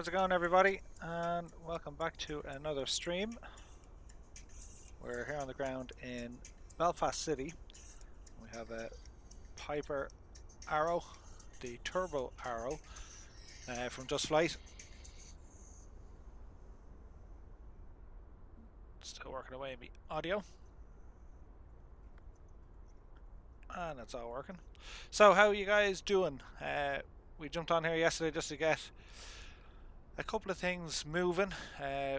How's it going, everybody? And welcome back to another stream. We're here on the ground in Belfast City. We have a Piper Arrow, the Turbo Arrow from Just Flight. Still working away the audio. And it's all working. So how are you guys doing? We jumped on here yesterday just to get a couple of things moving.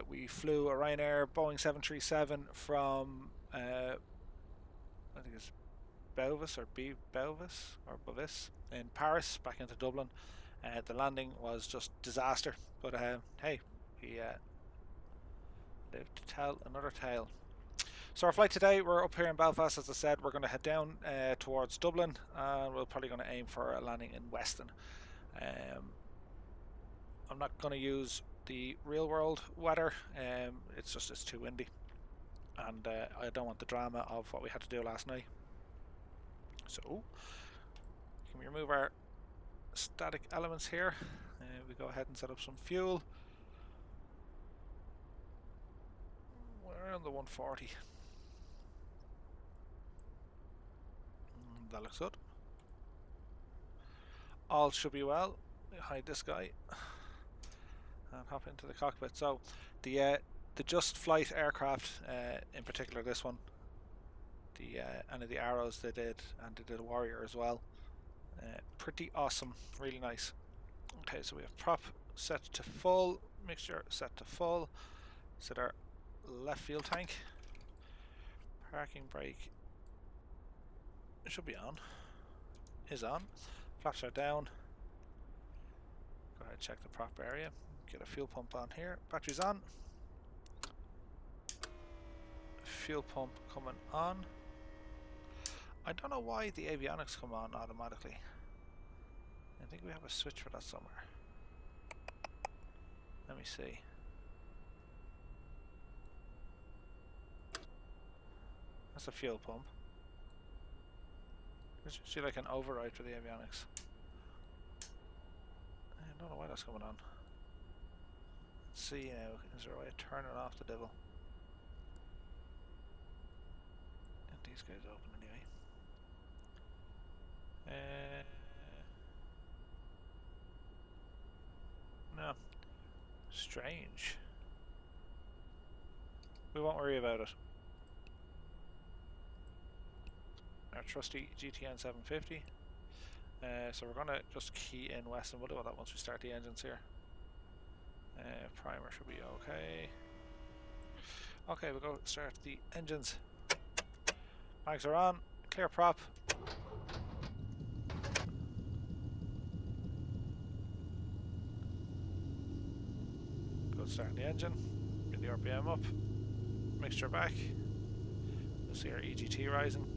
We flew a Ryanair Boeing 737 from I think it's Belfast or Bovis in Paris back into Dublin. The landing was just disaster, but hey, we lived to tell another tale. So our flight today, we're up here in Belfast, as I said. We're going to head down towards Dublin, and we're probably going to aim for a landing in Weston. I'm not going to use the real world weather. It's too windy, and I don't want the drama of what we had to do last night. So can we remove our static elements here? We go ahead and set up some fuel. We're on the 140. That looks good. All should be well. Hide this guy and hop into the cockpit. So the Just Flight aircraft, in particular this one, any of the Arrows they did, and they did a Warrior as well. Pretty awesome, really nice. Okay, so we have prop set to full, mixture set to full. Set our left fuel tank. Parking brake should be on. Is on. Flaps are down. Go ahead, check the prop area. Get a fuel pump on here. Battery's on. Fuel pump coming on. I don't know why the avionics come on automatically. I think we have a switch for that somewhere. Let me see. That's a fuel pump. There's usually like an override for the avionics. I don't know why that's coming on. Let's see now. Is there a way of turning off the devil? Get these guys open anyway. No. Strange. We won't worry about it. Our trusty GTN 750. So we're going to just key in Weston. We'll do that once we start the engines here. Primer should be okay. Okay, we'll go start the engines. Mags are on. Clear prop. Go start the engine. Get the RPM up. Mixture back. You'll see our EGT rising.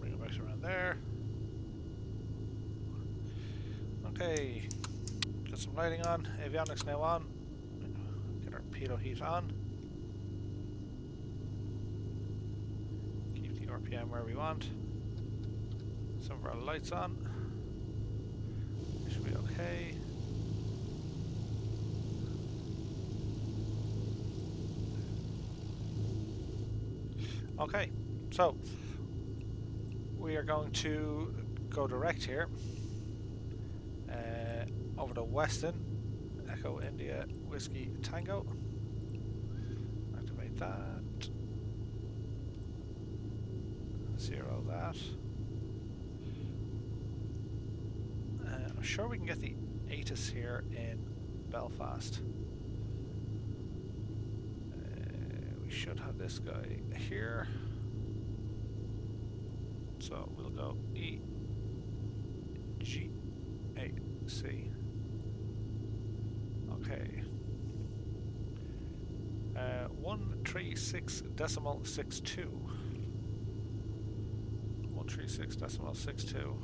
Bring it back around there. Okay. Get some lighting on. Avionics now on. Get our pitot heat on. Keep the RPM where we want. Some of our lights on. Should be okay. Okay, so we are going to go direct here. Over to Weston, Echo India Whiskey Tango. Activate that. Zero that. I'm sure we can get the ATIS here in Belfast. We should have this guy here. So we'll go E G A C. Okay. 136.62. 136.62.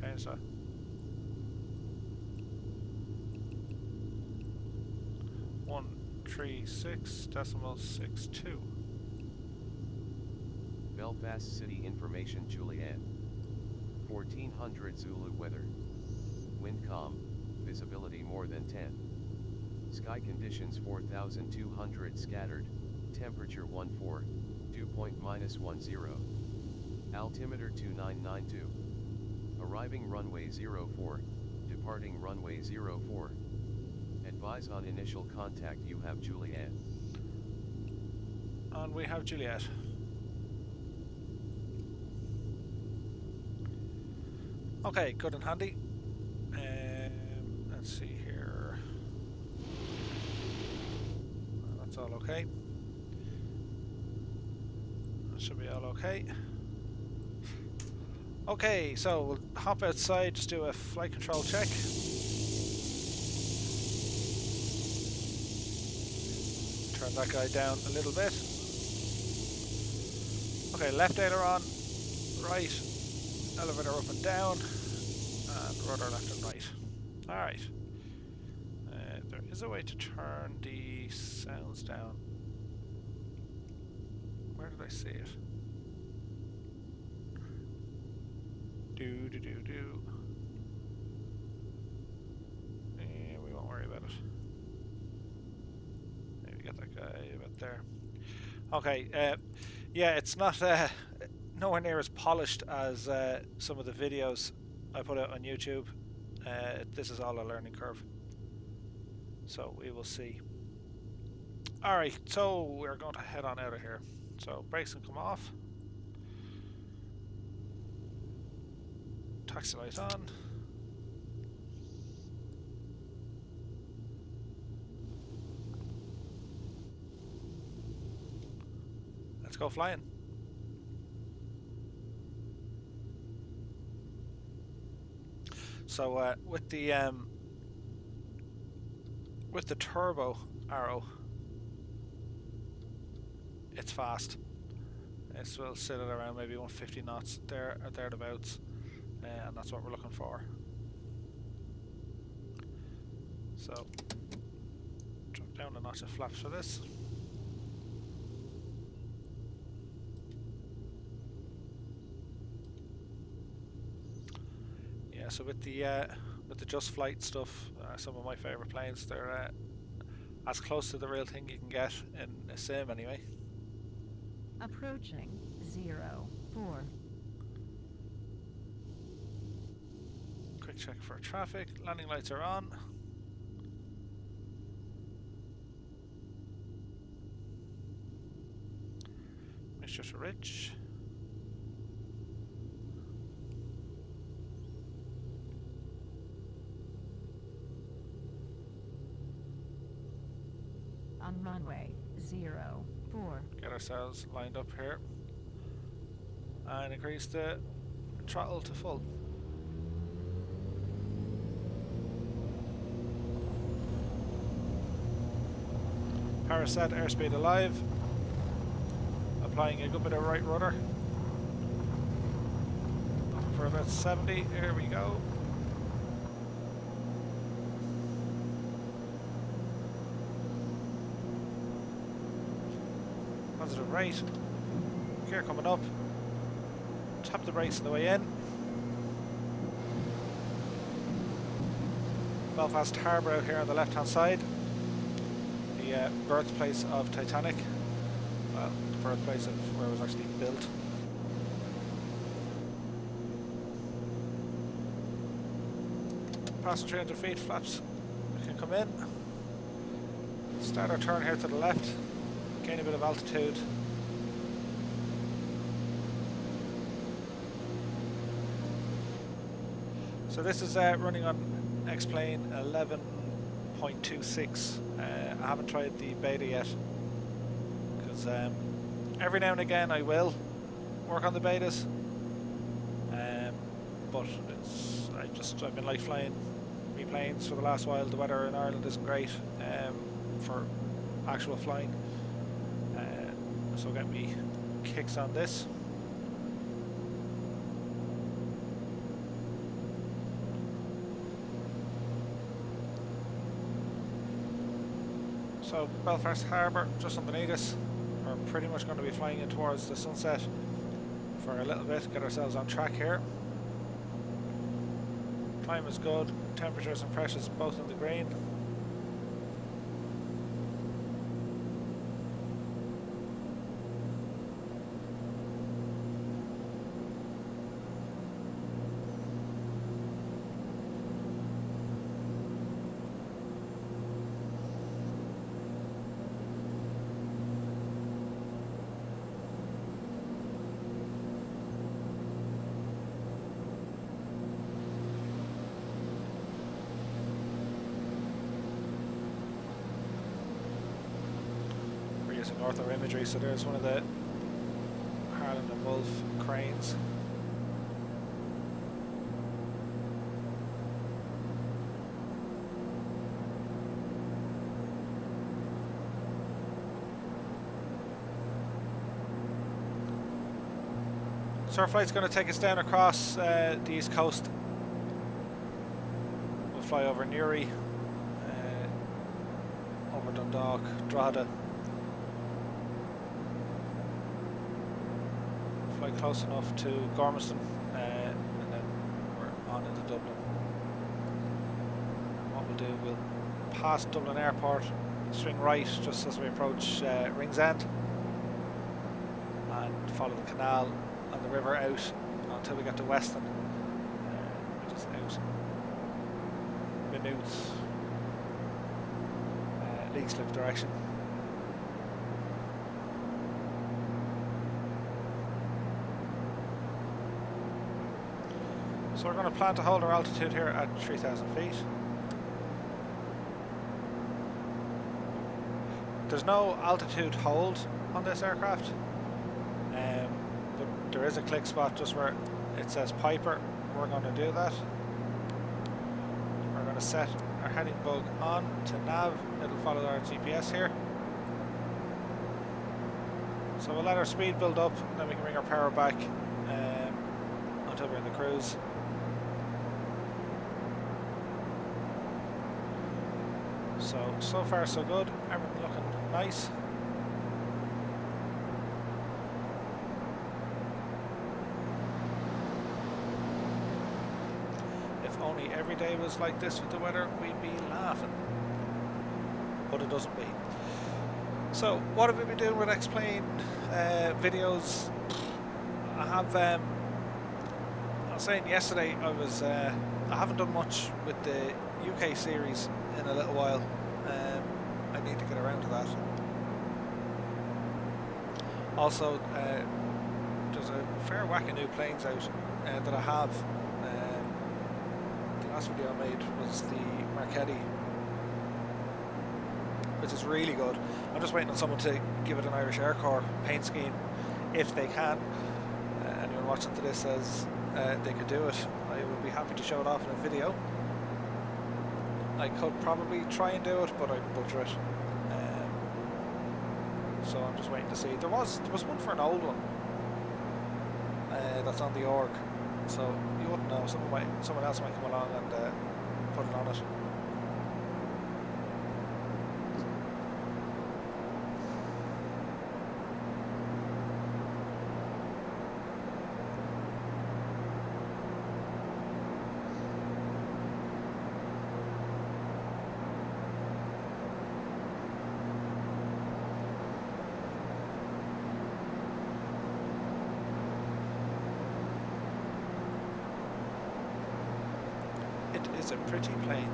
change that. One 136.62. Belfast City Information Juliet. 1400 Zulu weather. Wind calm, visibility more than 10. Sky conditions 4200 scattered, temperature 14, dew point -10. Altimeter 2992. Arriving runway 04, departing runway 04. Advise on initial contact, you have Juliet. And we have Juliet. Okay, good and handy. Let's see here. That's all okay. That should be all okay. Okay, so we'll hop outside, just do a flight control check. Turn that guy down a little bit. Okay, left aileron, right, elevator up and down, and rudder left and right. Alright. There is a way to turn the sounds down. Where did I see it? Do. We won't worry about it. Maybe get that guy about there. Okay, yeah, it's not nowhere near as polished as some of the videos I put out on YouTube. This is all a learning curve, so we will see. Alright, so we're going to head on out of here. So brakes can come off. Taxi light on. Let's go flying. So with the turbo arrow, it's fast. This will sit at around maybe 150 knots there or thereabouts, and that's what we're looking for. So drop down a notch of flaps for this. Yeah, so with the Just Flight stuff, some of my favorite planes, they're as close to the real thing you can get in a sim anyway. Approaching 04. Quick check for traffic. Landing lights are on. Mixture to rich. On runway 04. Get ourselves lined up here and increase the throttle to full. Power set, airspeed alive. Applying a good bit of right rudder. Looking for about 70. Here we go. Positive right. Gear coming up. Tap the brakes on the way in. Belfast Harbour out here on the left hand side. The birthplace of Titanic. Well, the birthplace of where it was actually built. Passing 300 feet, flaps can come in. Start our turn here to the left. Gain a bit of altitude. So this is running on X-Plane 11.26. I haven't tried the beta yet because every now and again I will work on the betas, but I've been like flying me planes for the last while. The weather in Ireland isn't great for actual flying. So get me kicks on this. So Belfast Harbour just underneath us. We're pretty much going to be flying in towards the sunset for a little bit, get ourselves on track here. Climate is good, temperatures and pressures both in the green. Using ortho imagery, so there's one of the Harland and Wolff cranes. So our flight's going to take us down across the east coast. We'll fly over Newry, over Dundalk, Drogheda. Fly close enough to Gormiston, and then we're on into Dublin. What we'll do, we'll pass Dublin Airport, swing right just as we approach Ringsend, and follow the canal and the river out until we get to Weston, which is out Maynooth, Leixlip direction. So we're going to plan to hold our altitude here at 3,000 feet. There's no altitude hold on this aircraft, but there is a click spot just where it says Piper. We're going to do that. We're going to set our heading bug on to nav. It'll follow our GPS here. So we'll let our speed build up, and then we can bring our power back until we're in the cruise. So far so good, everything looking nice. If only every day was like this with the weather, we'd be laughing. But it doesn't be. So what have we been doing with X-Plane videos? I have, I was saying yesterday, I haven't done much with the UK series in a little while. I need to get around to that. Also, there's a fair whack of new planes out that I have. The last video I made was the Marchetti, which is really good. I'm just waiting on someone to give it an Irish Air Corps paint scheme, if they can. Anyone watching to this says they could do it, I would be happy to show it off in a video. I could probably try and do it, but I'd butcher it. So I'm just waiting to see. There was one for an old one that's on the org, so you wouldn't know. Someone else might come along and put it on it. It's a pretty plane.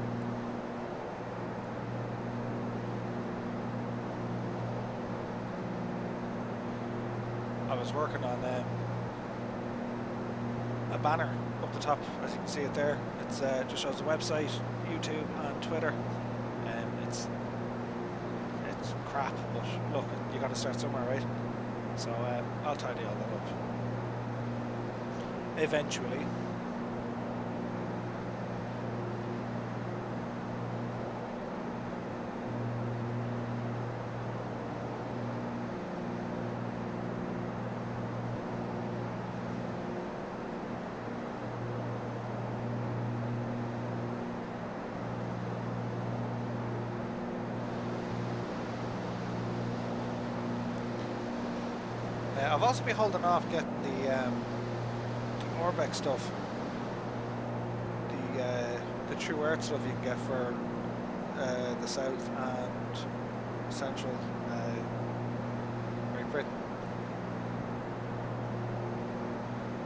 I was working on a banner up the top, as you can see it there. It's just shows the website, YouTube and Twitter. It's crap, but look, you got to start somewhere, right? So I'll tidy all that up eventually. I've also been holding off getting the Orbex stuff, the True Earth stuff you can get for the South and Central Great Britain.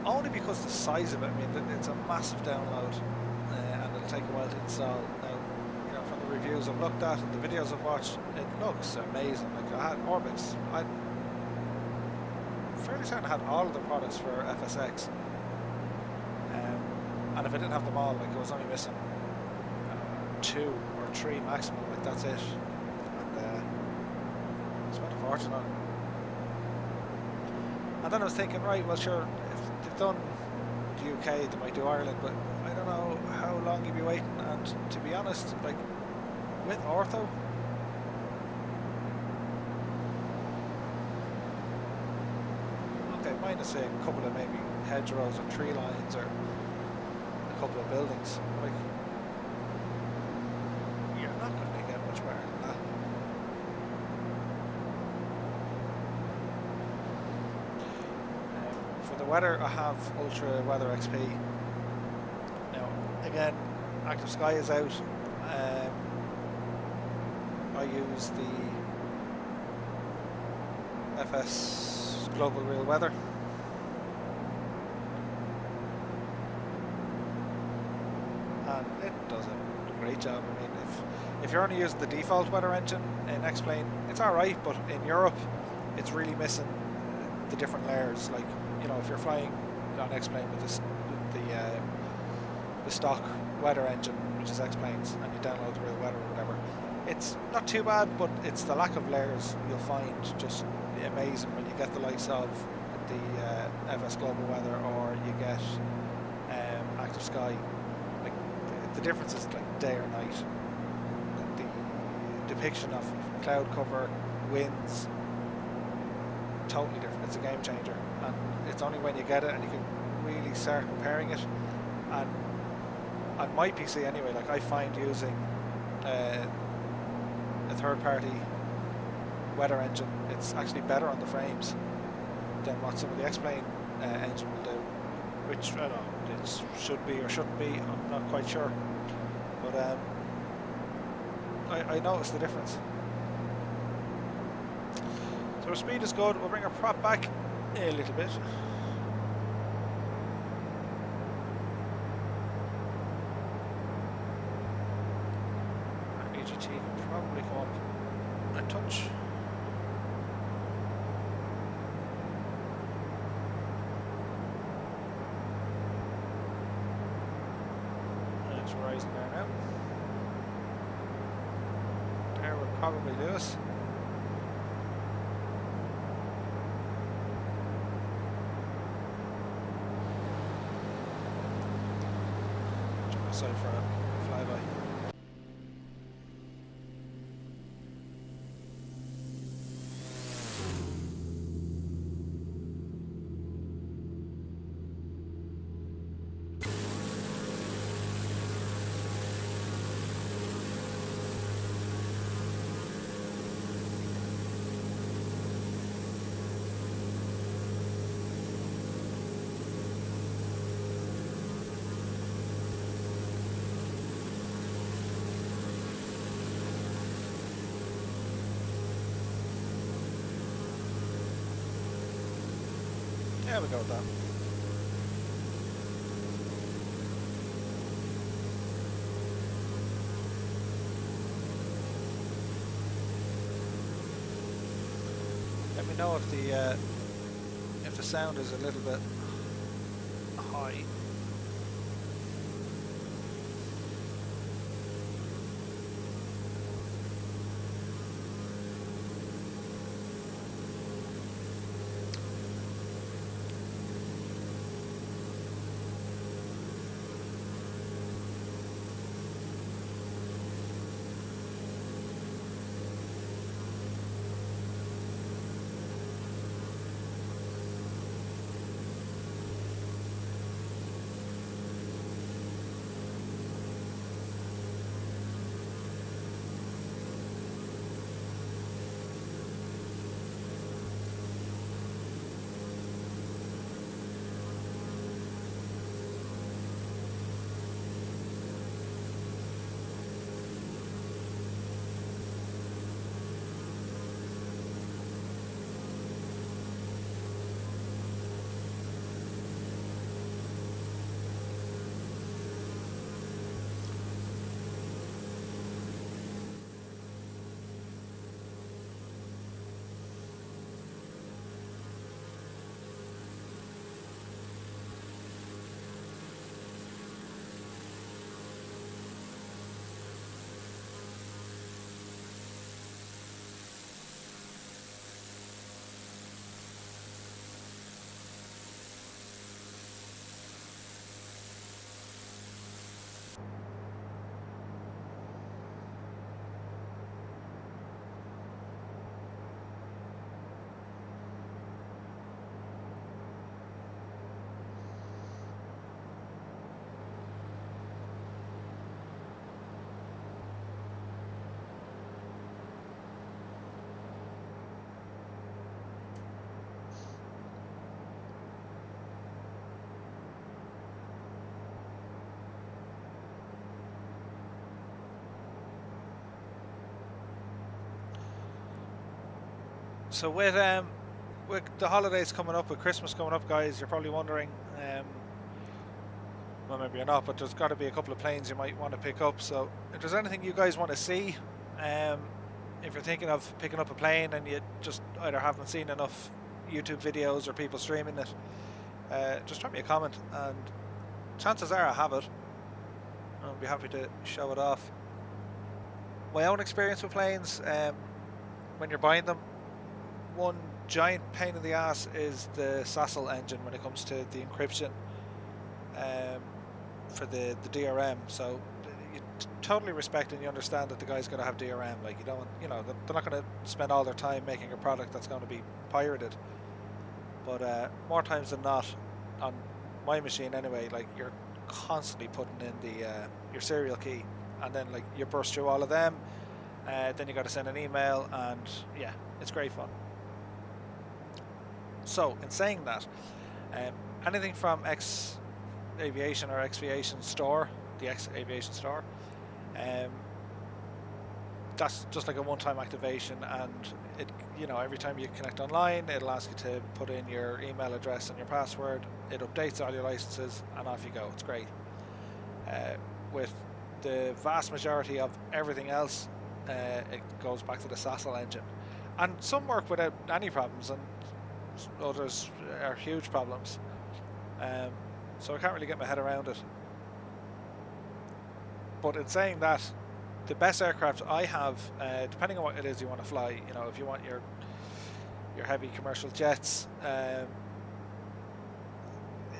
Only because the size of it, I mean, it's a massive download, and it'll take a while to install. Now, you know, from the reviews I've looked at and the videos I've watched, it looks amazing. Like, I had Orbix, I'm fairly certain I had all of the products for FSX, and if I didn't have them all, like, I was only missing 2 or 3 maximum, like, that's it. And I spent a fortune on it. And then I was thinking, right, well, sure, if they've done the UK, they might do Ireland, but I don't know how long you'd be waiting. And to be honest, like, with ortho, okay, minus a couple of maybe hedgerows or tree lines or a couple of buildings, like, you're not going to get much better than that. For the weather, I have Ultra Weather XP. Now, again, Active Sky is out. I use the FS Global Real Weather. And it does a great job. I mean, if you're only using the default weather engine in X-Plane, it's alright, but in Europe, it's really missing the different layers. Like, you know, if you're flying on X-Plane with the stock weather engine, which is X-Planes, and you download the real weather or whatever, it's not too bad, but it's the lack of layers you'll find just amazing when you get the likes of the FS Global Weather, or you get Active Sky. Like, the difference is like day or night. The depiction of cloud cover, winds, totally different. It's a game changer, and it's only when you get it and you can really start comparing it. And on my PC anyway, like, I find using a third-party weather engine, it's actually better on the frames than what some of the X-Plane engine will do, which I don't know, it should be or shouldn't be, I'm not quite sure, but I noticed the difference. So our speed is good. We'll bring our prop back a little bit. Our AGT can probably come up a touch. And it's rising there now. There will probably do us. Sorry for a flyby. Yeah, we'll go with that. Let me know if the sound is a little bit high. So with the holidays coming up, with Christmas coming up, guys, you're probably wondering, well, maybe you're not, but there's got to be a couple of planes you might want to pick up. So if there's anything you guys want to see, if you're thinking of picking up a plane and you just either haven't seen enough YouTube videos or people streaming it, just drop me a comment, and chances are I have it. I'll be happy to show it off. My own experience with planes, when you're buying them, one giant pain in the ass is the SASL engine when it comes to the encryption for the DRM. So you totally respect and you understand that the guy's got to have DRM. Like, you don't, you know, they're not going to spend all their time making a product that's going to be pirated. But more times than not, on my machine anyway, like, you're constantly putting in the your serial key, and then like you burst through all of them, then you got to send an email, and yeah, it's great fun. So in saying that, anything from X Aviation or Xviation store, the X Aviation store, that's just like a one-time activation, and it, you know, every time you connect online, it'll ask you to put in your email address and your password. It updates all your licenses, and off you go. It's great. With the vast majority of everything else, it goes back to the SASL engine, and some work without any problems, and others are huge problems. So I can't really get my head around it. But in saying that, the best aircraft I have, depending on what it is you want to fly, you know, if you want your heavy commercial jets,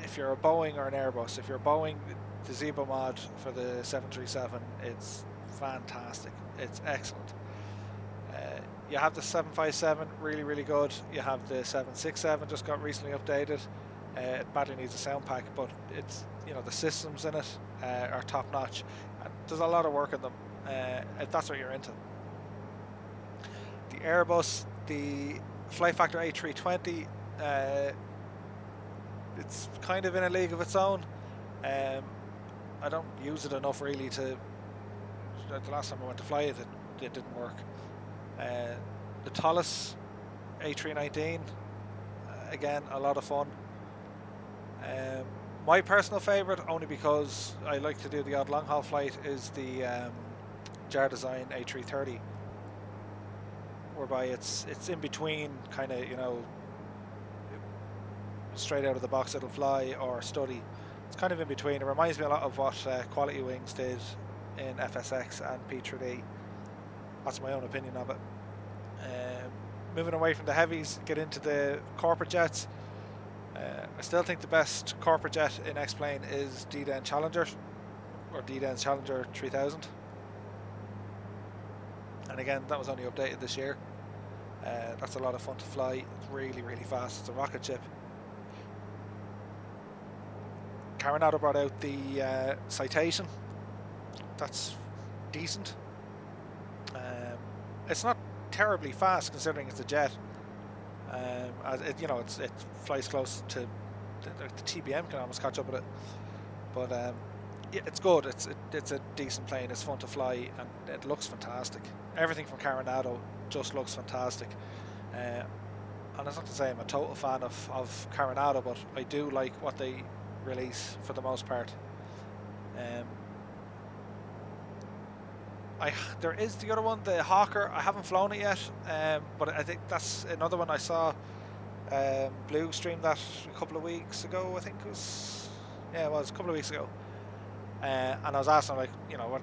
if you're a Boeing or an Airbus, if you're Boeing, the Zebo mod for the 737, it's fantastic. It's excellent. You have the 757, really, really good. You have the 767, just got recently updated. It badly needs a sound pack, but it's, you know, the systems in it are top notch. And there's a lot of work in them, if that's what you're into. The Airbus, the Flight Factor A320, it's kind of in a league of its own. I don't use it enough really to. The last time I went to fly it, it didn't work. The Thales A319, again, a lot of fun. My personal favourite, only because I like to do the odd long haul flight, is the JAR Design A330, whereby it's in between, kind of, you know, straight out of the box it'll fly or study. It's kind of in between. It reminds me a lot of what Quality Wings did in FSX and P3D. That's my own opinion of it. Moving away from the heavies, get into the corporate jets. I still think the best corporate jet in X-Plane is D-Den Challenger, or D-Den's Challenger 3000. And again, that was only updated this year. That's a lot of fun to fly. It's really, really fast. It's a rocket ship. Carenado brought out the Citation. That's decent. It's not terribly fast considering it's a jet. You know, it flies close to the TBM, can almost catch up with it. But yeah, it's good. It's a decent plane. It's fun to fly, and it looks fantastic. Everything from Carenado just looks fantastic. And it's not to say I'm a total fan of Carenado, but I do like what they release for the most part. There is the other one, the Hawker. I haven't flown it yet, but I think that's another one I saw. Blue streamed that a couple of weeks ago, I think it was. Yeah, it was a couple of weeks ago. And I was asking, like, you know, what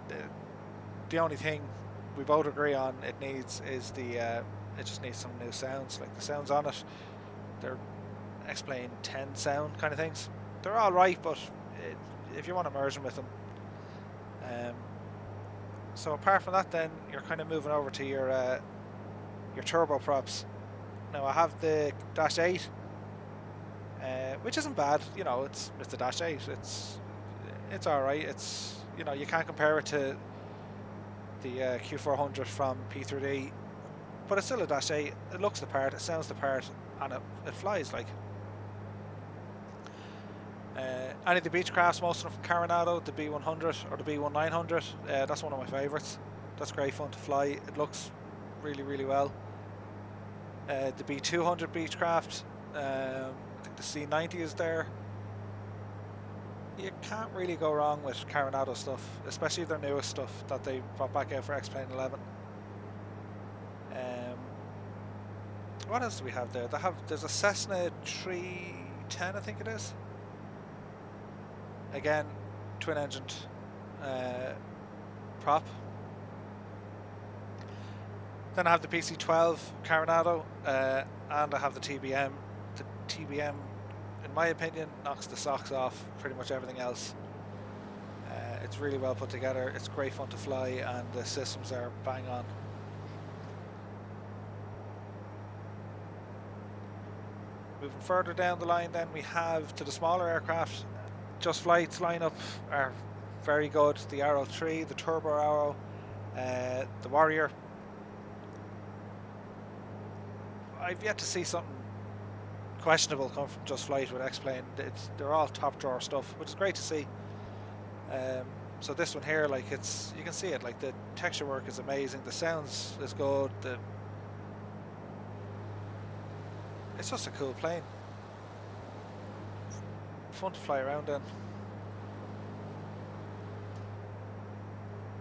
the only thing we both agree on it needs is it just needs some new sounds. Like, the sounds on it, they're X-Plane 10 sound kind of things. They're all right, but if you want immersion with them. So apart from that, then you're kind of moving over to your turboprops. Now I have the Dash 8, which isn't bad. You know, it's the Dash 8. It's all right. It's, you know, you can't compare it to the Q400 from P3D, but it's still a Dash 8. It looks the part, it sounds the part, and it flies like. Any of the Beechcrafts, most of them from Carenado, the B100 or the B1900, that's one of my favourites. That's great fun to fly. It looks really, really well. The B200 Beechcraft, I think the C90 is there. You can't really go wrong with Coronado stuff, especially their newest stuff that they brought back out for X-Plane 11. What else do we have there? There's a Cessna 310, I think it is. Again, twin-engined prop. Then I have the PC12 Coronado, and I have the TBM. The TBM, in my opinion, knocks the socks off pretty much everything else. It's really well put together. It's great fun to fly, and the systems are bang on. Moving further down the line, then we have to the smaller aircraft. Just Flight's lineup are very good. The Arrow 3, the Turbo Arrow, the Warrior. I've yet to see something questionable come from Just Flight with X-Plane. They're all top drawer stuff, which is great to see. So this one here, like, you can see it, like the texture work is amazing, the sounds is good, it's just a cool plane. Fun to fly around in.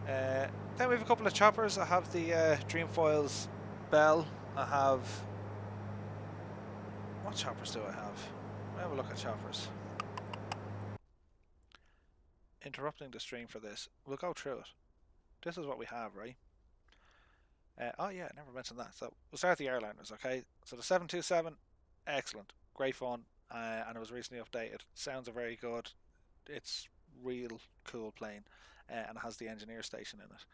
Then we have a couple of choppers. I have the Dreamfoils Bell. I have... What choppers do I have? Let me have a look at choppers. Interrupting the stream for this. We'll go through it. This is what we have, right? Oh yeah, I never mentioned that. So we'll start with the airliners, okay? So the 727, excellent, great fun, and it was recently updated. Sounds are very good. It's real cool plane, and it has the engineer station in it.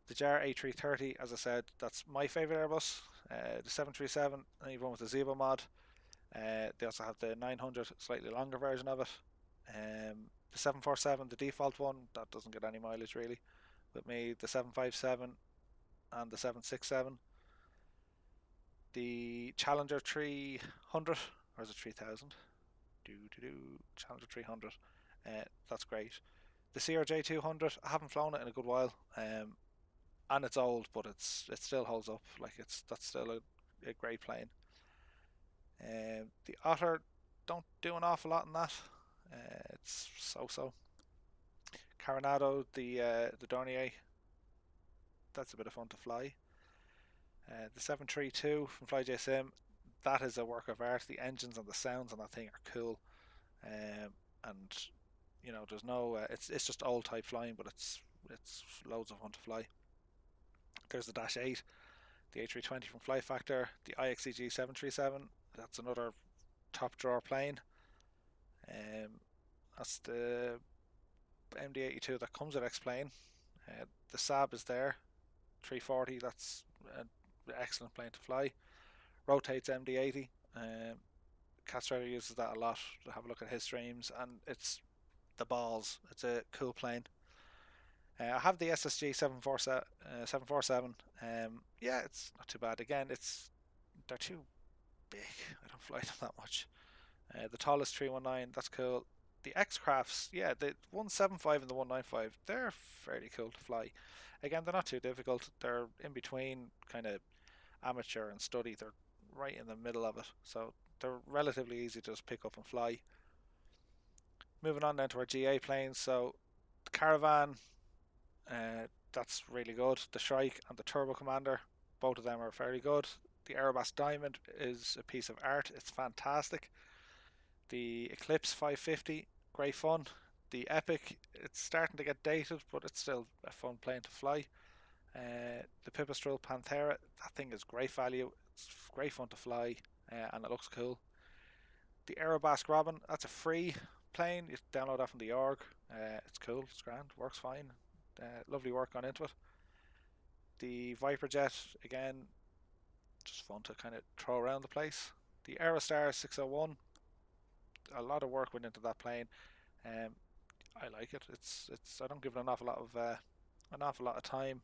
The JAR A330, as I said, that's my favourite Airbus. The 737, and even with the Zebo mod. They also have the 900, slightly longer version of it. The 747, the default one, that doesn't get any mileage really. With me, the 757 and the 767. The Challenger 300, or is it 3000? Challenger 300. That's great. The CRJ 200, I haven't flown it in a good while, and it's old, but it still holds up. Like that's still a great plane. The Otter, don't do an awful lot in that. It's so-so. Coronado, the Dornier, that's a bit of fun to fly. The 732 from FlyJSim, that is a work of art. The engines and the sounds on that thing are cool, and you know, there's no it's just old type flying, but it's loads of fun to fly. There's the Dash 8, the A320 from Fly Factor, the IXCG 737, that's another top drawer plane. That's the MD-82 that comes with X-Plane. The Saab is there, 340, that's an excellent plane to fly. Rotates MD-80. Castrator uses that a lot. To have a look at his streams, and it's the balls. It's a cool plane. I have the SSG 747. Yeah, it's not too bad. Again, they're too big. I don't fly them that much. The tallest 319, that's cool. The X-Crafts, yeah, the 175 and the 195, they're fairly cool to fly. Again, they're not too difficult. They're in between kind of amateur and study. They're right in the middle of it, so they're relatively easy to just pick up and fly. Moving on then to our GA planes. So the Caravan, that's really good. The Shrike and the Turbo Commander, both of them are fairly good. The Aerobas Diamond is a piece of art. It's fantastic. The Eclipse 550, great fun. The Epic, it's starting to get dated, but it's still a fun plane to fly. The Pipistrel Panthera, that thing is great value. It's great fun to fly, and it looks cool. The Aerobas Robin, that's a free plane. You download that from the org. It's cool, it's grand, works fine. Lovely work gone into it. The Viper Jet, again, just fun to kind of throw around the place. The Aerostar 601, a lot of work went into that plane. I like it. It's I don't give it an awful lot of time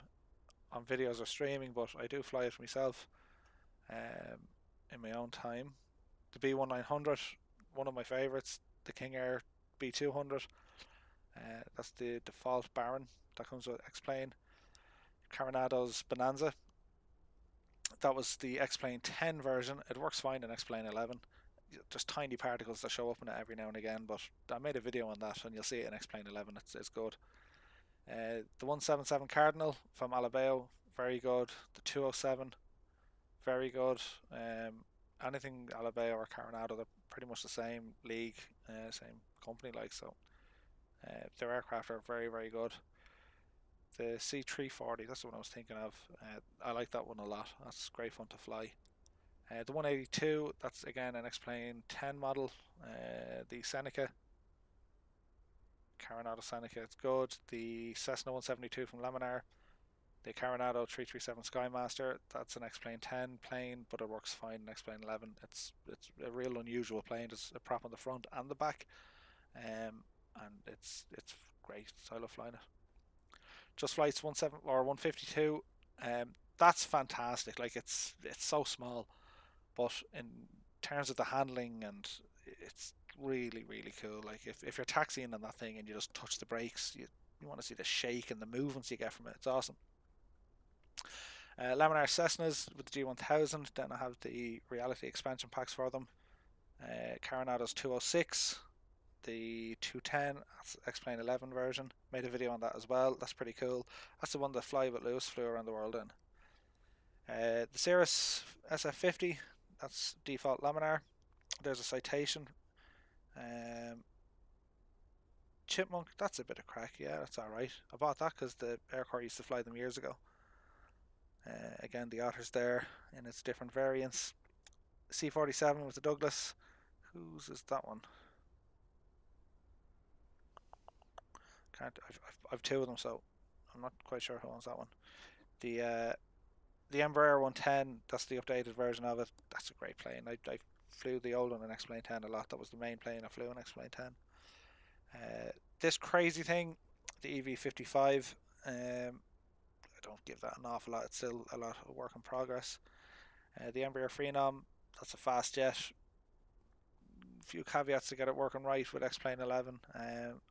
on videos or streaming, but I do fly it myself in my own time. The B1900, one of my favourites. The King Air B200, that's the default Baron that comes with X-Plane. Coronado's Bonanza, That was the X-Plane 10 version. It works fine in X-Plane 11. There's tiny particles that show up in it every now and again, but I made a video on that and you'll see it in X-Plane 11. It's good. The 177 Cardinal from Alabao, very good. The 207, very good. Anything Alabao or Coronado, they're pretty much the same league, same company, like, so. Their aircraft are very, very good. The C340, that's the one I was thinking of. I like that one a lot. That's great fun to fly. The 182, that's again an X-Plane 10 model. The Seneca, Coronado Seneca, it's good. The Cessna 172 from Laminar. The Coronado 337 Skymaster, that's an X-Plane 10 plane, but it works fine in X-Plane 11. It's a real unusual plane. There's a prop on the front and the back, and it's great. So I love flying it. Just Flight's 17 or 152. That's fantastic. Like, it's so small, but in terms of the handling, and it's really, really cool. Like, if you're taxiing on that thing and you just touch the brakes, you want to see the shake and the movements you get from it. It's awesome. Laminar Cessnas with the G1000. Then I have the Reality expansion packs for them. Coronado's 206. The 210, that's X-Plane 11 version. Made a video on that as well. That's pretty cool. That's the one that Fly with Lewis flew around the world in. The Cirrus SF50, that's default Laminar. There's a Citation. Chipmunk, that's a bit of crack. Yeah, that's alright. I bought that because the Air Corps used to fly them years ago. Again, the Otter's there in its different variants. C47 with the Douglas. Whose is that one? I've two of them, so I'm not quite sure who owns that one. The Embraer 110, that's the updated version of it. That's a great plane. I flew the old one in X-Plane 10 a lot. That was the main plane I flew in X-Plane 10. This crazy thing, the EV55, I don't give that an awful lot. It's still a lot of work in progress. The Embraer Phenom, that's a fast jet. Few caveats to get it working right with X-Plane 11,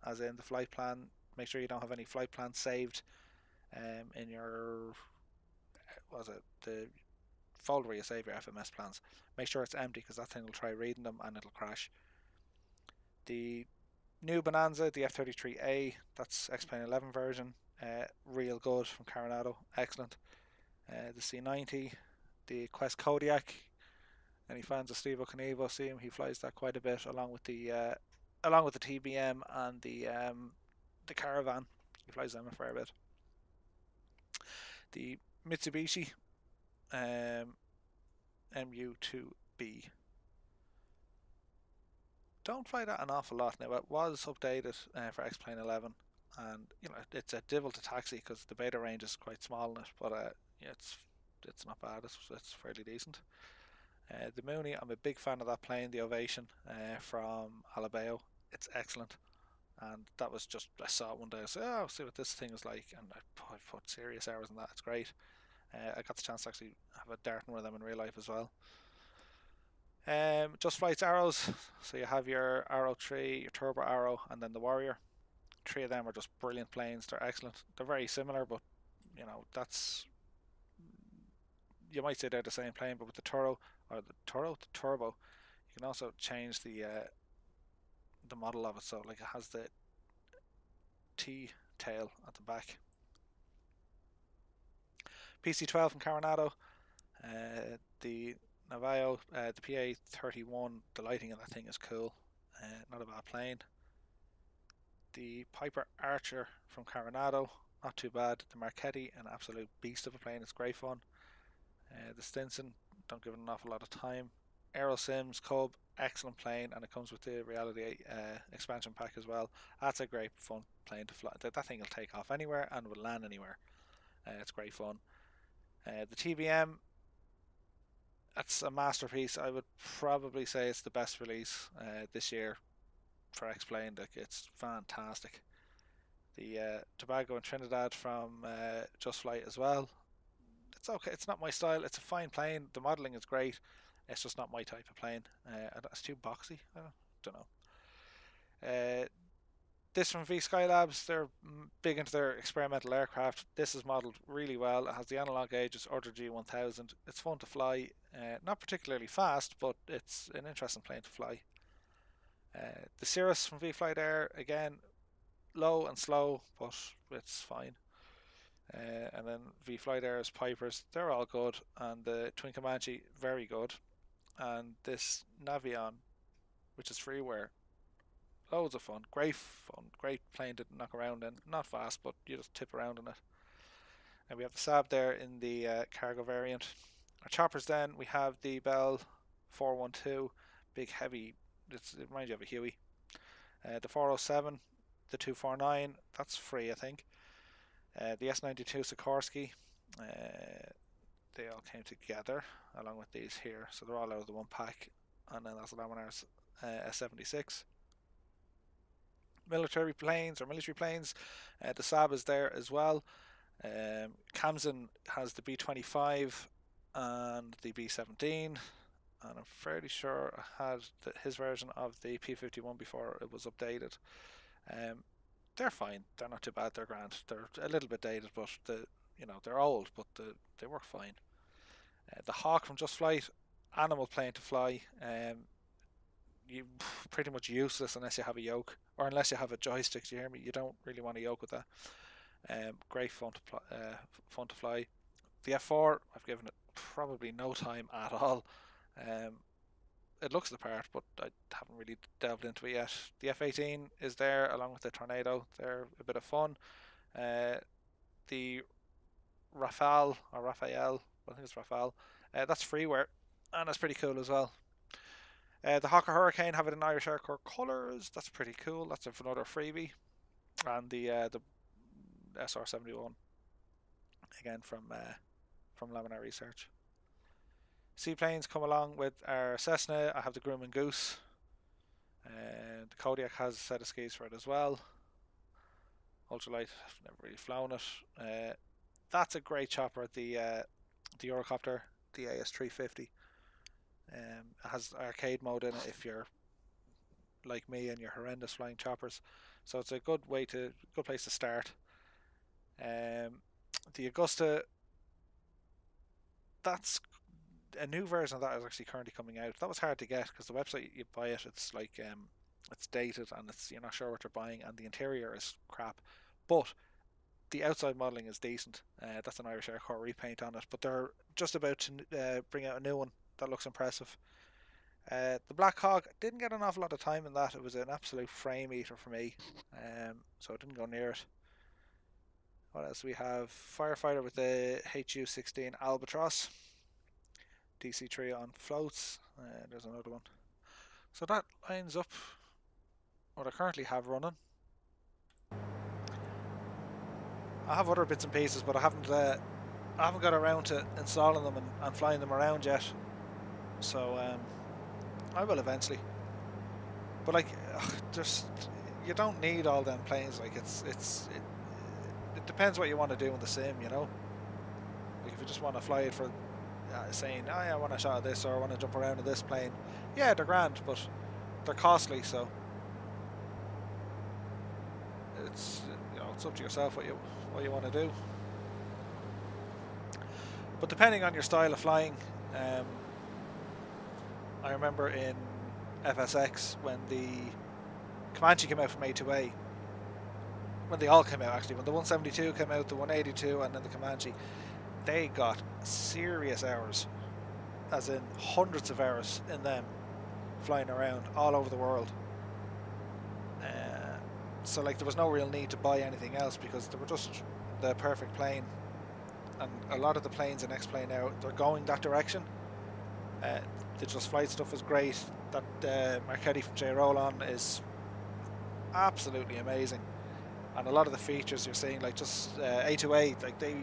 as in the flight plan. Make sure you don't have any flight plans saved in your, the folder where you save your FMS plans. Make sure it's empty, because that thing will try reading them and it'll crash. The new Bonanza, the F-33A, that's X-Plane 11 version, real good from Coronado, excellent. The C90, the Quest Kodiak. Any fans of Steve O'Knievo see him, he flies that quite a bit, along with the TBM and the Caravan. He flies them a fair bit. The Mitsubishi MU2B. Don't fly that an awful lot now. It was updated for X-Plane 11, and it's a divil to taxi because the beta range is quite small in it, but yeah, it's not bad. It's fairly decent. The Mooney, I'm a big fan of that plane, the Ovation from Alabao. It's excellent, and that was just, I saw it one day. I said, "Oh, see what this thing is like," and I put serious hours in that. It's great. I got the chance to actually have a dart with them in real life as well. Just Flight's arrows. So you have your Arrow 3, your Turbo Arrow, and then the Warrior. Three of them are just brilliant planes. They're excellent. They're very similar, but that's, you might say they're the same plane, but with the Turbo, you can also change the model of it. So like, it has the T tail at the back. PC12 from Coronado. The Navajo, the PA31, the lighting in that thing is cool. Not a bad plane. The Piper Archer from Coronado, not too bad. The Marchetti, an absolute beast of a plane. It's great fun. The Stinson, don't give it an awful lot of time. Aero Sims Cub, excellent plane, and it comes with the Reality expansion pack as well. That's a great fun plane to fly. That thing will take off anywhere and will land anywhere. It's great fun. The TBM, that's a masterpiece. I would probably say it's the best release this year for X-Plane. Like, it's fantastic. The Tobago and Trinidad from Just Flight as well. It's okay. It's not my style. It's a fine plane. The modelling is great. It's just not my type of plane. It's too boxy. I don't know. This from V Skylabs, they're big into their experimental aircraft. This is modelled really well. It has the analog gauges, Order G1000. It's fun to fly, not particularly fast, but it's an interesting plane to fly. The Cirrus from V Flight Air, again, low and slow, but it's fine. And then V Flight Air's Pipers, they're all good, and the Twin Comanche, very good. And this Navion, which is freeware, loads of fun, great plane to knock around in. Not fast, but you just tip around in it. And we have the Saab there in the cargo variant. Our choppers then, we have the Bell 412, big heavy, it reminds you of a Huey. The 407, the 249, that's free I think. The S92 Sikorsky, they all came together along with these here, so they're all out of the one pack. And then that's the Laminar's S76. Military planes, the Saab is there as well. Camden has the B25 and the B17, and I'm fairly sure I had his version of the P51 before it was updated. They're fine, they're not too bad, they're grand. They're a little bit dated, but they're old, but they work fine. The Hawk from Just Flight, animal plane to fly. You pretty much useless unless you have a yoke, or unless you have a joystick. Do you hear me? You don't really want a yoke with that. Great fun to fly. The F4, I've given it probably no time at all. It looks the part, but I haven't really delved into it yet. The F-18 is there along with the Tornado. They're a bit of fun. The Rafale, or Raphael, I think it's Rafale. That's freeware, and that's pretty cool as well. The Hawker Hurricane, have it in Irish Air Corps colours. That's pretty cool. That's another freebie. And the SR-71, again from Laminar Research. Seaplanes come along with our Cessna. I have the Grumman Goose. The Kodiak has a set of skis for it as well. Ultralight, I've never really flown it. That's a great chopper. The Eurocopter, the AS350. It has arcade mode in it if you're like me and you're horrendous flying choppers, so it's a good place to start. The Augusta, that's a new version of that is actually currently coming out. That was hard to get because the website you buy it, it's like it's dated and you're not sure what you're buying, and the interior is crap, but the outside modelling is decent. That's an Irish Air Corps repaint on it, but they're just about to bring out a new one that looks impressive. The Black Hawk, didn't get an awful lot of time in that. It was an absolute frame eater for me, so I didn't go near it. What else? We have Firefighter with the HU-16 Albatross, DC-3 on floats. There's another one. So that lines up what I currently have running. I have other bits and pieces, but I haven't got around to installing them and flying them around yet. So I will eventually. But like, you don't need all them planes. Like it depends what you want to do in the sim, you know. Like if you just want to fly it for saying, oh yeah, I want a shot of this, or I want to jump around in this plane. Yeah, they're grand, but they're costly, so it's it's up to yourself what you want to do. But depending on your style of flying, I remember in FSX when the Comanche came out from A2A, when they all came out actually, when the 172 came out, the 182 and then the Comanche, they got serious hours, as in hundreds of hours in them, flying around all over the world. So like there was no real need to buy anything else because they were just the perfect plane. And a lot of the planes in X-Plane now, they're going that direction. The Just Flight stuff is great. That Marchetti from J. Rollon is absolutely amazing. And a lot of the features you're seeing, like just A2A, like they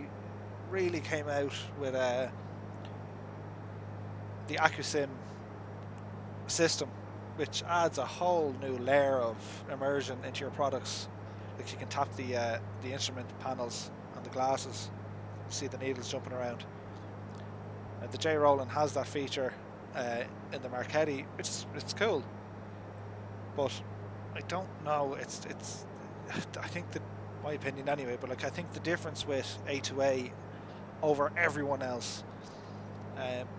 really came out with the AccuSim system, which adds a whole new layer of immersion into your products. Like you can tap the instrument panels and the glasses, see the needles jumping around. The J. Rollin has that feature in the Marchetti, which is cool, but I don't know. I think that, my opinion anyway, but like I think the difference with A2A over everyone else,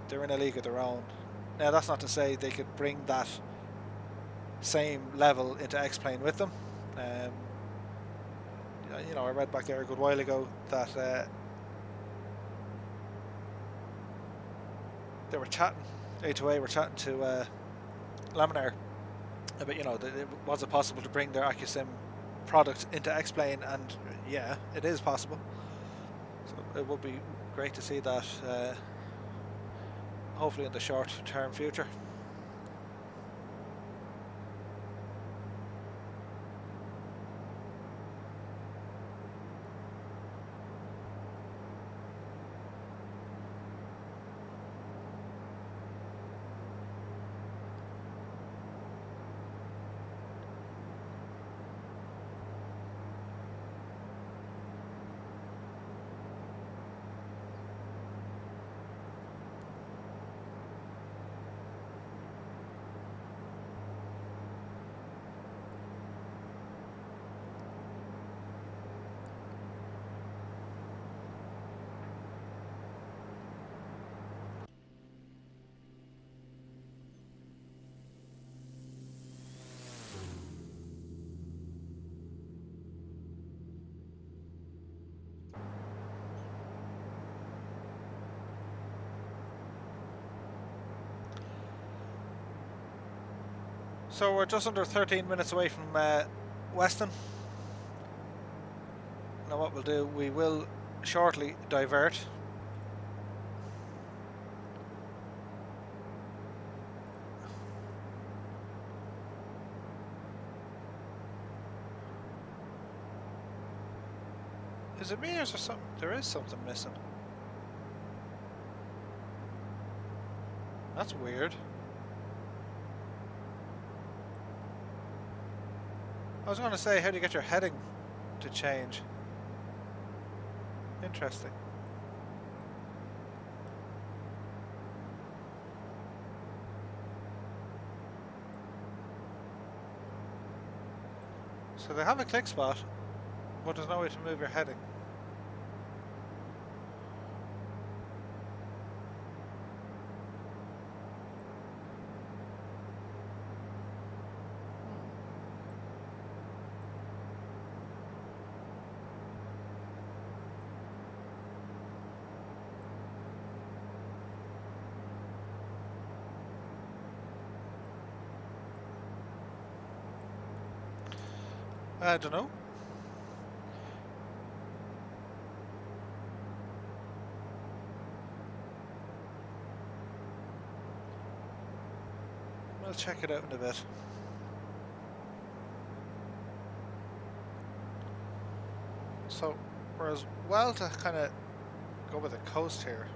they're in a league of their own. Now that's not to say they could bring that same level into X-Plane with them. You know, I read back there a good while ago that they were chatting, A2A were chatting to Laminar about, you know, was it possible to bring their AccuSim product into X-Plane, and yeah, it is possible. So it would be great to see that, hopefully in the short-term future. So we're just under 13 minutes away from Weston. Now what we'll do, we will shortly divert. Is it me or is there something? There is something missing. That's weird. I was going to say, how do you get your heading to change? Interesting. So they have a click spot, but there's no way to move your heading. I don't know. We'll check it out in a bit. So we're as well to kind of go with the coast here.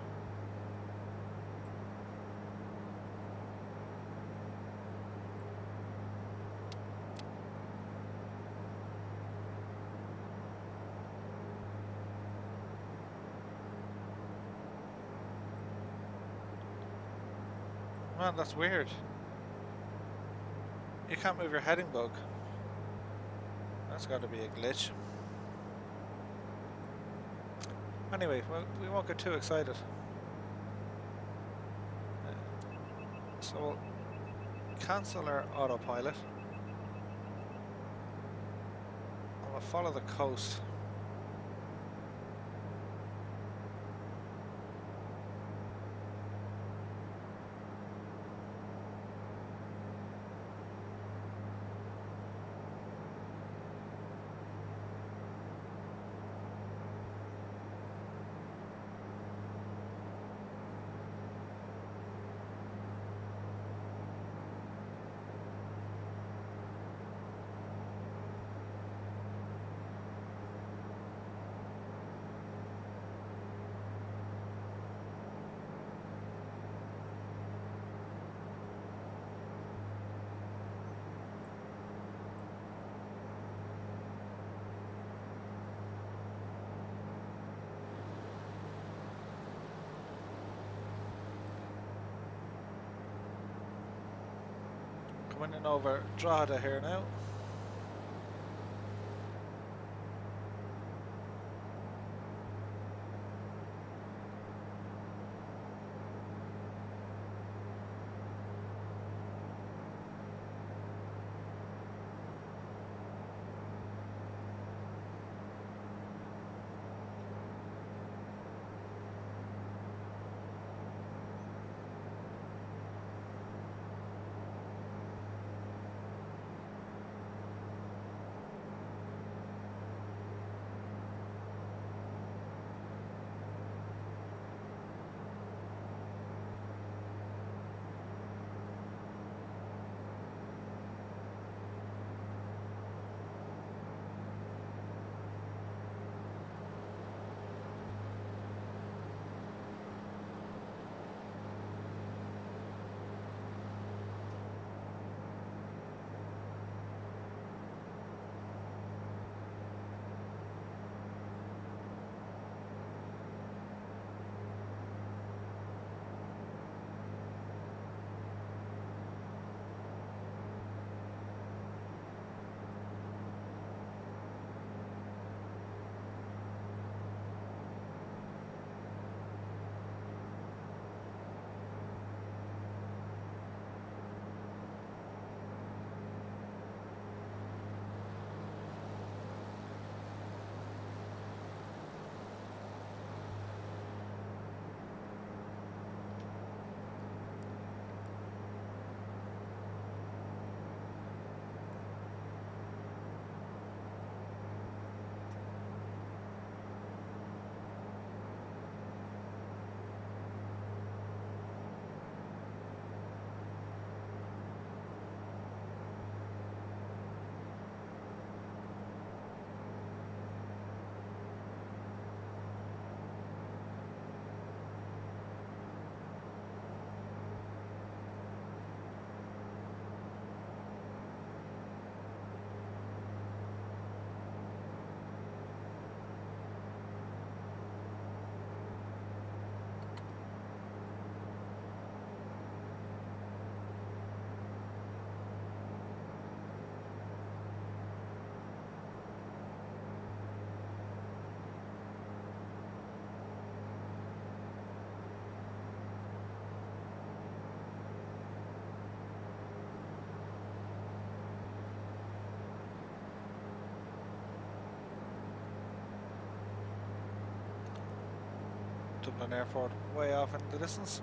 Man, that's weird. You can't move your heading bug. That's got to be a glitch. Anyway, we won't get too excited. So we'll cancel our autopilot. And we'll follow the coast. Coming in over Drogheda here now. Dublin Airport way off in the distance.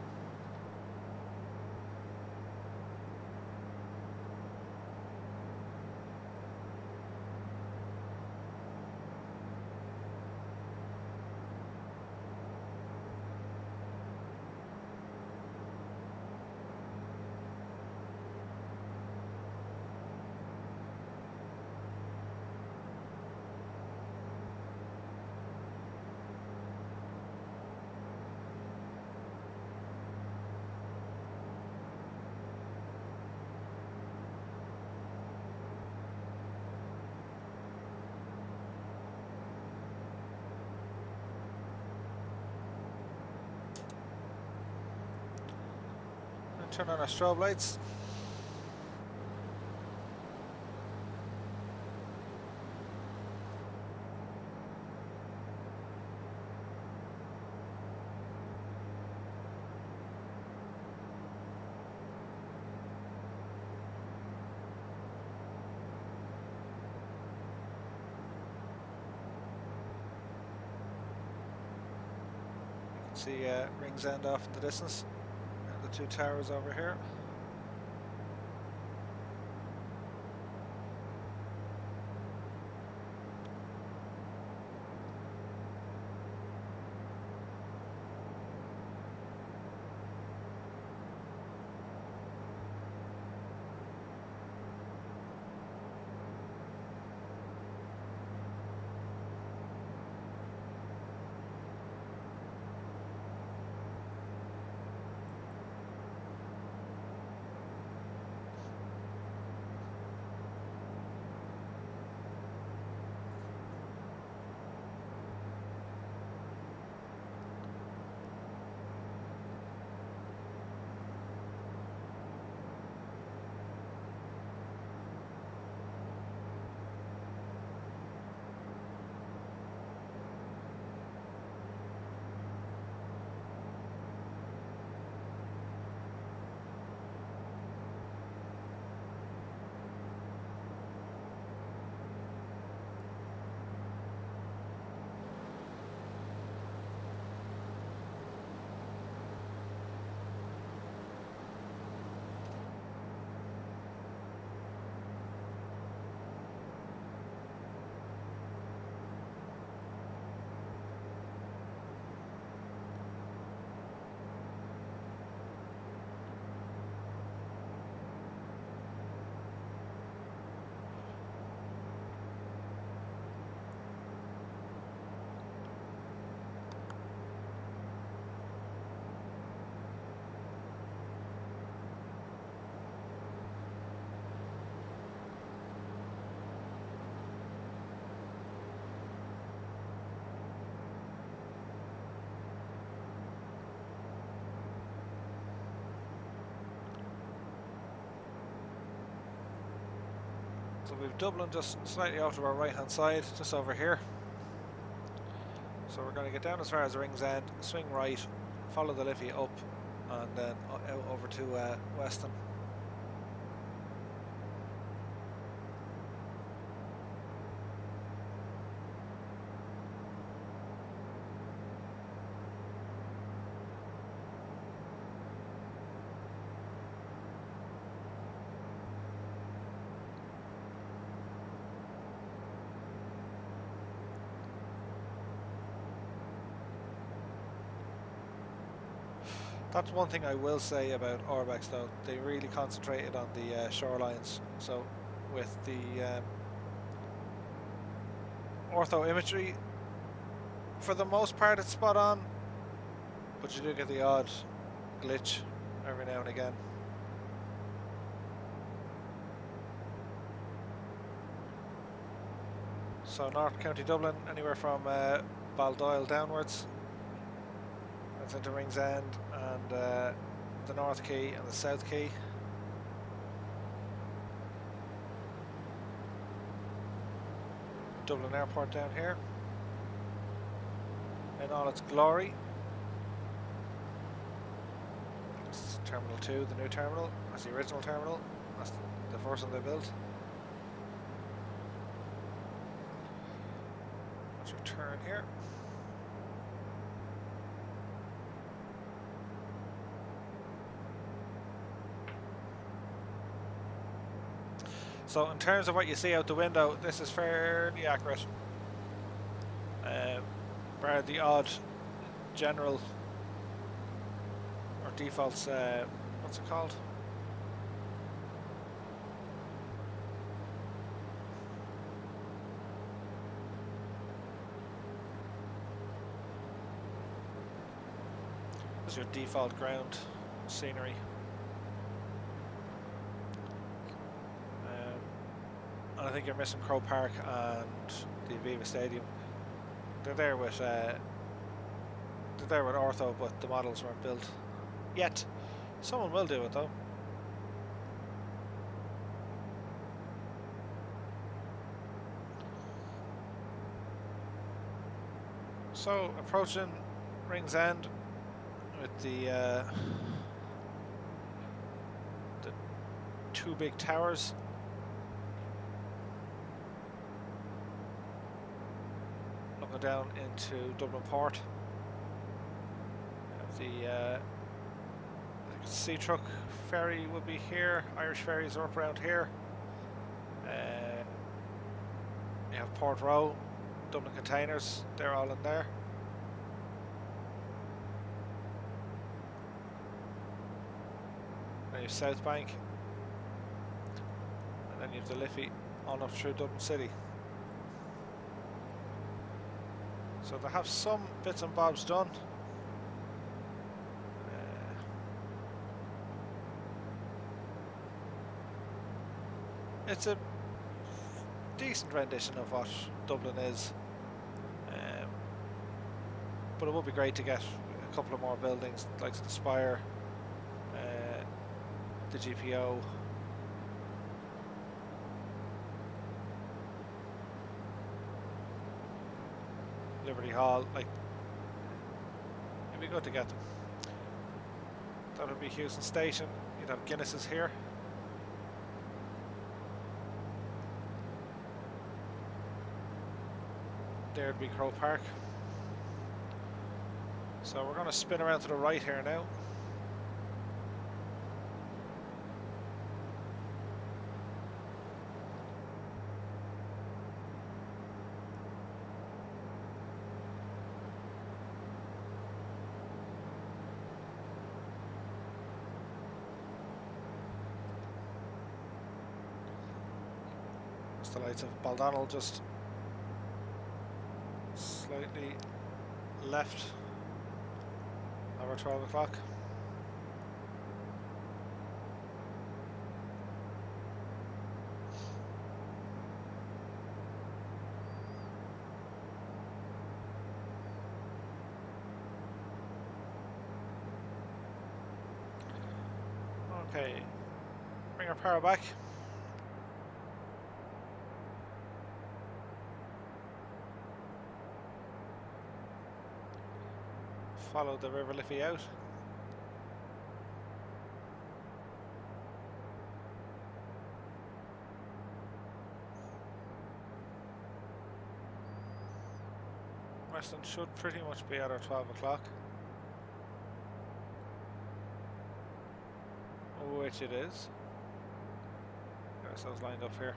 Turn on our strobe lights. You can see Rings End off in the distance. And the two towers over here. So we've Dublin just slightly off to our right hand side, just over here. So we're going to get down as far as Rings End, swing right, follow the Liffey up, and then out over to Weston. That's one thing I will say about Orbex though, they really concentrated on the shorelines. So with the ortho imagery, for the most part it's spot on, but you do get the odd glitch every now and again. So North County Dublin, anywhere from Baldoyle downwards. That's into Rings End and the North Quay and the South Quay. Dublin Airport down here in all its glory. That's Terminal 2, the new terminal. That's the original terminal. That's the first one they built. Let's return here. So in terms of what you see out the window, this is fairly accurate. Bar the odd general or defaults, what's it called? This is your default ground scenery. And I think you're missing Crow Park and the Aviva Stadium. They're there with Ortho, but the models weren't built yet. Someone will do it though. So approaching Rings End with the two big towers. Looking down into Dublin Port. The sea truck ferry will be here. Irish ferries are up around here. You have Port Row, Dublin Containers, they're all in there. Then you have South Bank, and then you have the Liffey on up through Dublin City. So they have some bits and bobs done. It's a decent rendition of what Dublin is, but it would be great to get a couple of more buildings like the Spire, the GPO, Liberty Hall. Like, it'd be good to get them. That would be Houston Station. You'd have Guinness's here. There'd be Crow Park. So we're going to spin around to the right here now. It's the lights of Baldonnel just slightly left over 12 o'clock. Okay, bring our power back. Follow the River Liffey out. Weston should pretty much be at our 12 o'clock. Which it is. Get ourselves lined up here.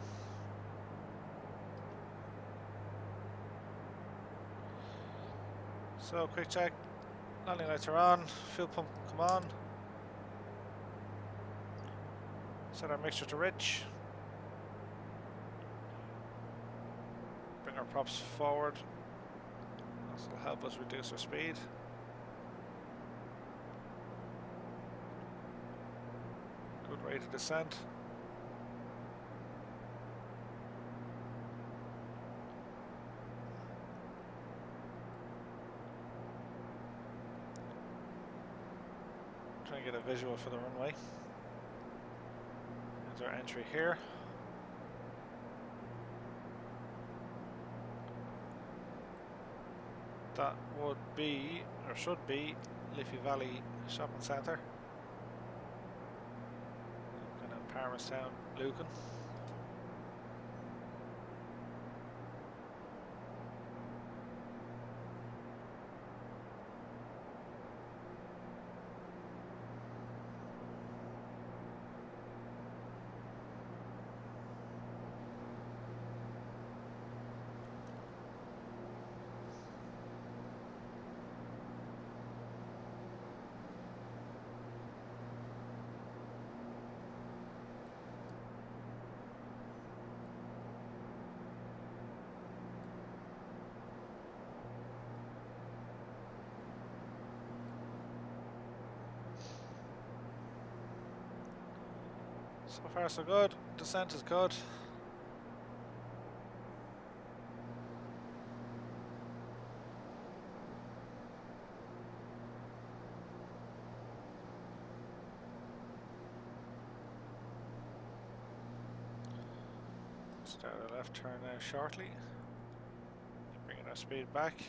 So quick check. Landing lights are on, fuel pump come on. Set our mixture to rich. Bring our props forward. This will help us reduce our speed. Good rate of descent. Try and get a visual for the runway. There's our entry here. That would be, or should be, Liffey Valley Shopping Centre. Kind of Palmerstown, Lucan. So far so good. Descent is good. Start a left turn now shortly. Bringing our speed back.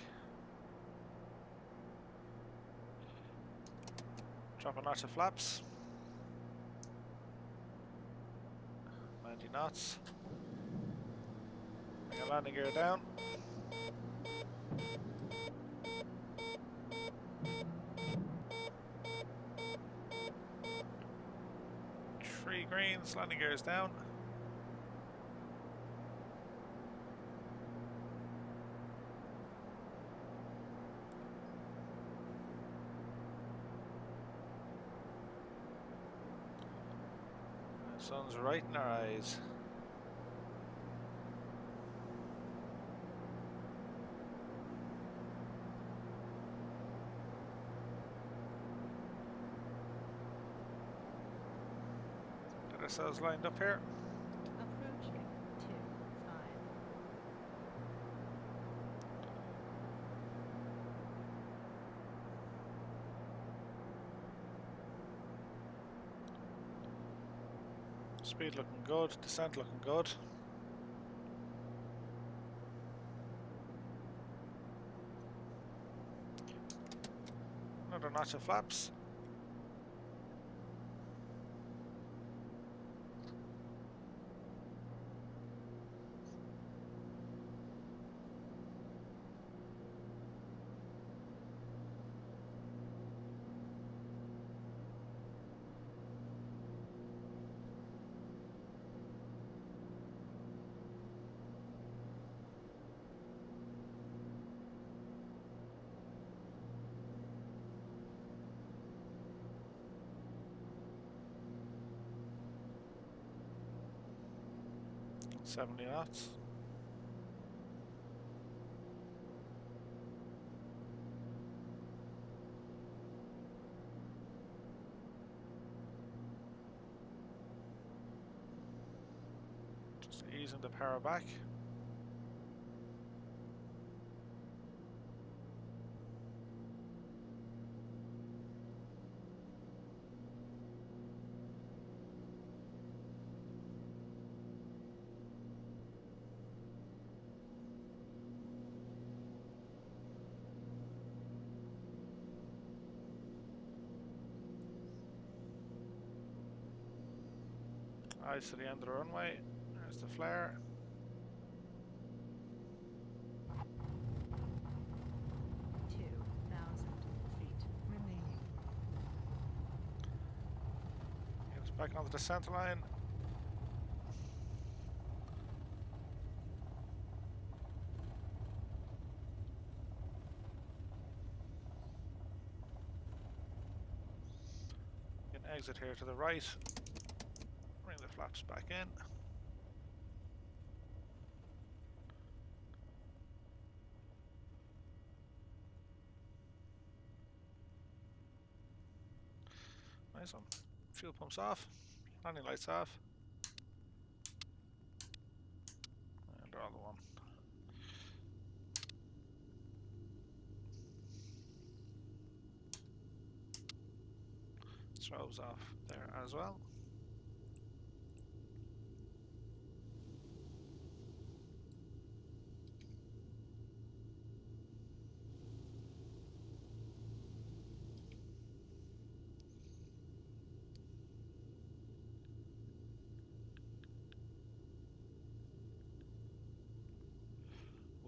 Drop a notch of flaps. 90 knots. Bring a landing gear down. Three greens, landing gears down. The sun's right in our eyes. Get ourselves lined up here. Approaching 2-5. Speed looking good, descent looking good. Another notch of flaps. $70 knots. Just easing the power back. Eyes to the end of the runway. There's the flare. Remaining. Gets back onto the center line. You can exit here to the right. Bring the flaps back in. Nice one. Fuel pumps off. Landing lights off. And they're all the one. Strobes off there as well.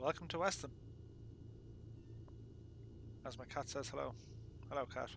Welcome to Weston. As my cat says hello. Hello, cat.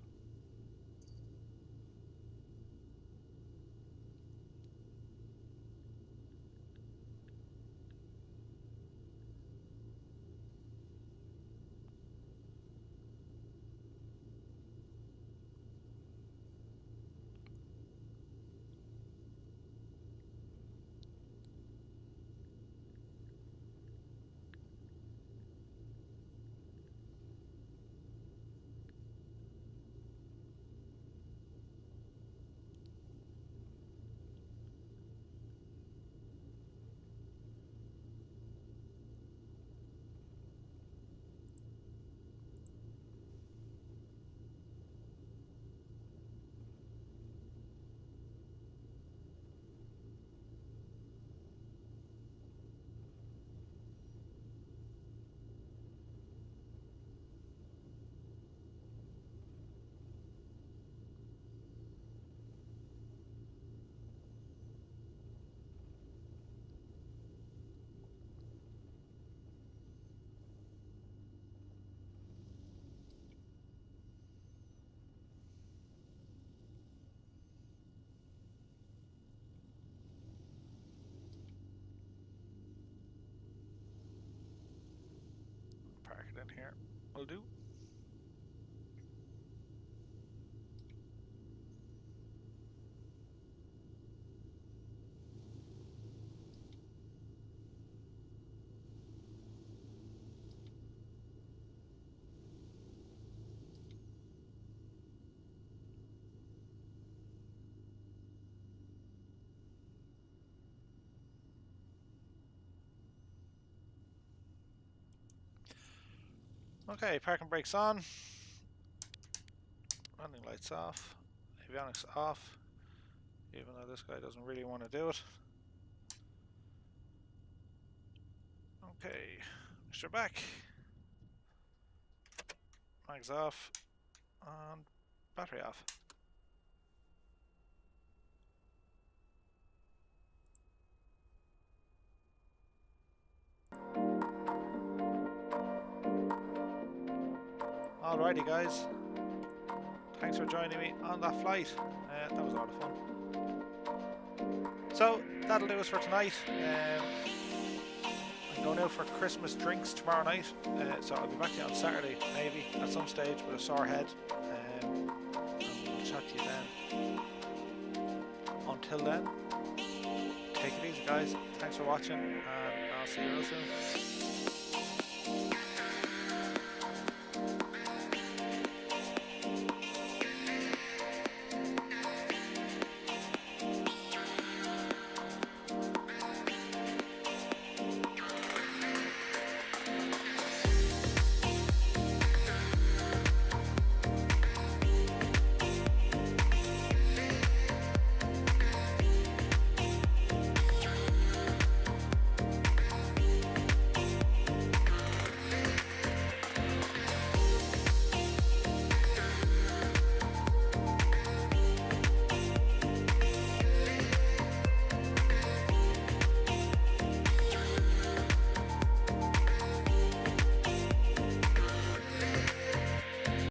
will do. Okay, parking brakes on. Landing lights off. Avionics off. Even though this guy doesn't really want to do it. Okay, Mr. Back. Mags off. And battery off. Alrighty guys, thanks for joining me on that flight. That was a lot of fun. So that'll do us for tonight. I'm going out for Christmas drinks tomorrow night, so I'll be back to you on Saturday maybe at some stage with a sore head. And we'll chat to you then. Until then, take it easy guys, thanks for watching, and I'll see you real soon.